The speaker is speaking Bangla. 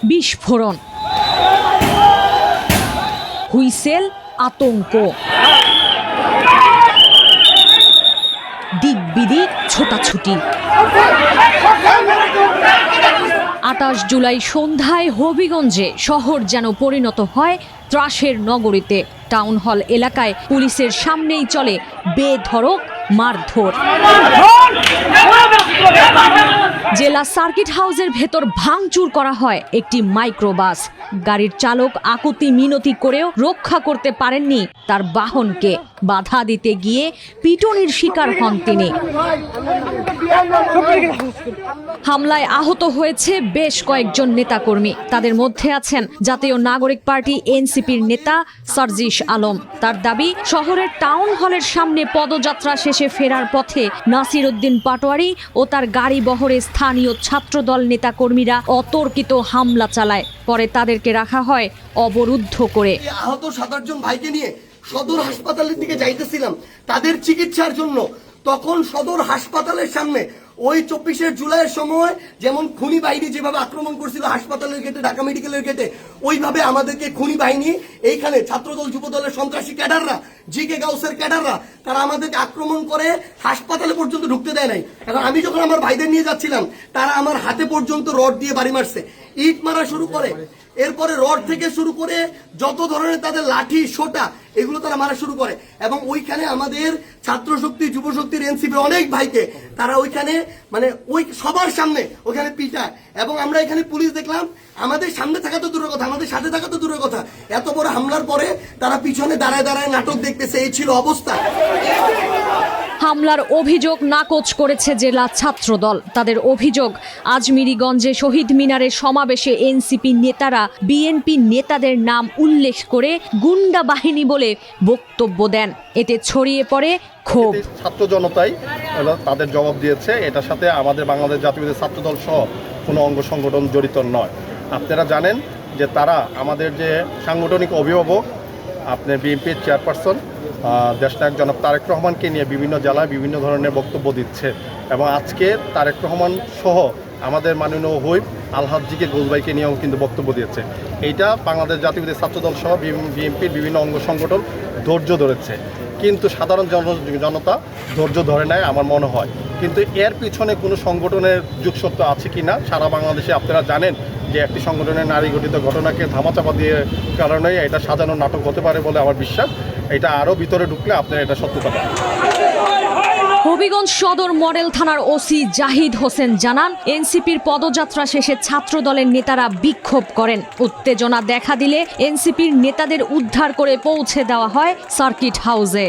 বিস্ফোরণ, হুইসেল, আতঙ্ক, দিকবিদিক ছোটাছুটি। ২৮ জুলাই সন্ধ্যায় হবিগঞ্জে শহর যেন পরিণত হয় ত্রাসের নগরীতে। টাউন হল এলাকায় পুলিশের সামনেই চলে বেধড়ক মারধর। জেলা সার্কিট হাউসের ভেতর ভাঙচুর করা হয় একটি মাইক্রোবাস। গাড়ির চালক আকুতি মিনতি করেও রক্ষা করতে পারেননি তার বাহনকে। বাধা দিতে গিয়ে পিটুনির শিকার হন তিনি। হামলায় আহত হয়েছে বেশ কয়েকজন নেতাকর্মী। তাদের মধ্যে আছেন জাতীয় নাগরিক পার্টি এনসিপির নেতা সার্জিস আলম। তার দাবি, শহরের টাউন হলের সামনে পদযাত্রা শেষে ফেরার পথে নাসির উদ্দিন পাটোয়ারি ও তার গাড়ি বহরে স্থানীয় ছাত্রদল নেতাকর্মীরা অতর্কিত হামলা চালায়। পরে তাদেরকে রাখা হয় অবরুদ্ধ করে। আহত ৭-৮ জন ভাইকে নিয়ে সদর হাসপাতালের দিকে যাইতেছিলাম তাদের চিকিৎসার জন্য। তখন সদর হাসপাতালের সামনে ওই ২৪শে জুলাইয়ের সময় যেমন খুনি বাহিনী যেভাবে আক্রমণ করছিল হাসপাতালের গেটে, ঢাকা মেডিকেলের গেটে, ওইভাবে আমাদেরকে খুনি বাহিনী এইখানে ছাত্রদল যুবদলের সন্ত্রাসী ক্যাডাররা, জিকে গাউসের ক্যাডাররা, তারা আমাদেরকে আক্রমণ করে হাসপাতালে পর্যন্ত ঢুকতে দেয় নাই। এখন আমি যখন আমার ভাইদের নিয়ে যাচ্ছিলাম তারা আমার হাতে পর্যন্ত রড দিয়ে বাড়ি মারছে, ইট মারা শুরু করে, এরপরে রড থেকে শুরু করে যত ধরনের তাদের লাঠি সোটা এগুলো তারা মারা শুরু করে। এবং ওইখানে আমাদের ছাত্র শক্তি, যুব শক্তির, এনসিপির অনেক ভাইকে তারা ওইখানে মানে ওই সবার সামনে ওইখানে পিটায়। এবং আমরা এখানে পুলিশ দেখলাম, আমাদের সামনে থাকা তো দূরের কথা, আমাদের সাথে থাকা তো দূরের কথা, এত বড় হামলার পরে তারা পিছনে দাঁড়ায় দাঁড়ায় নাটক দেখতেছে। এই ছিল অবস্থা। হামলার অভিযোগ নাকচ করেছে জেলা ছাত্রদল। তাদের অভিযোগ, আজমিরিগঞ্জে শহীদ মিনারের সমাবেশে এনসিপি নেতারা বিএনপি নেতাদের নাম উল্লেখ করে গুন্ডা বাহিনী বলে বক্তব্য দেন। এতে ছড়িয়ে পড়ে ক্ষোভ। ছাত্র জনতাই তাদের জবাব দিয়েছে। এটার সাথে আমাদের বাংলাদেশ জাতীয়তাবাদী ছাত্রদল সহ কোনো অঙ্গ সংগঠন জড়িত নয়। আপনারা জানেন যে তারা আমাদের যে সাংগঠনিক অভিভাবক, আপনার বিএনপির চেয়ারপারসন দেশনায়ক জনাব তারেক রহমানকে নিয়ে বিভিন্ন জেলায় বিভিন্ন ধরনের বক্তব্য দিচ্ছে। এবং আজকে তারেক রহমান সহ আমাদের মাননীয় হুইপ আলহাজ জিকে গোলবাইকে নিয়েও কিন্তু বক্তব্য দিয়েছে। এইটা বাংলাদেশ জাতীয়তাবাদী ছাত্রদল সহ বিএনপির বিভিন্ন অঙ্গ সংগঠন ধৈর্য ধরেছে, কিন্তু সাধারণ জনতা ধৈর্য ধরে নেয় আমার মনে হয়। কিন্তু এর পিছনে কোনো সংগঠনের যুগসত্য আছে কি না সারা বাংলাদেশে আপনারা জানেন যে একটি সংগঠনের নারী গঠিত ঘটনাকে ধামাচাপা দিয়ে কারণেই এটা সাজানো নাটক হতে পারে বলে আমার বিশ্বাস। এটা আরও ভিতরে ঢুকলে আপনারা এটা সত্যতা পাবেন। হবিগঞ্জ সদর মডেল থানার ওসি জাহিদ হোসেন জানান, এনসিপির পদযাত্রা শেষে ছাত্রদলের নেতারা বিক্ষোভ করেন। উত্তেজনা দেখা দিলে এনসিপির নেতাদের উদ্ধার করে পৌঁছে দেওয়া হয় সার্কিট হাউসে।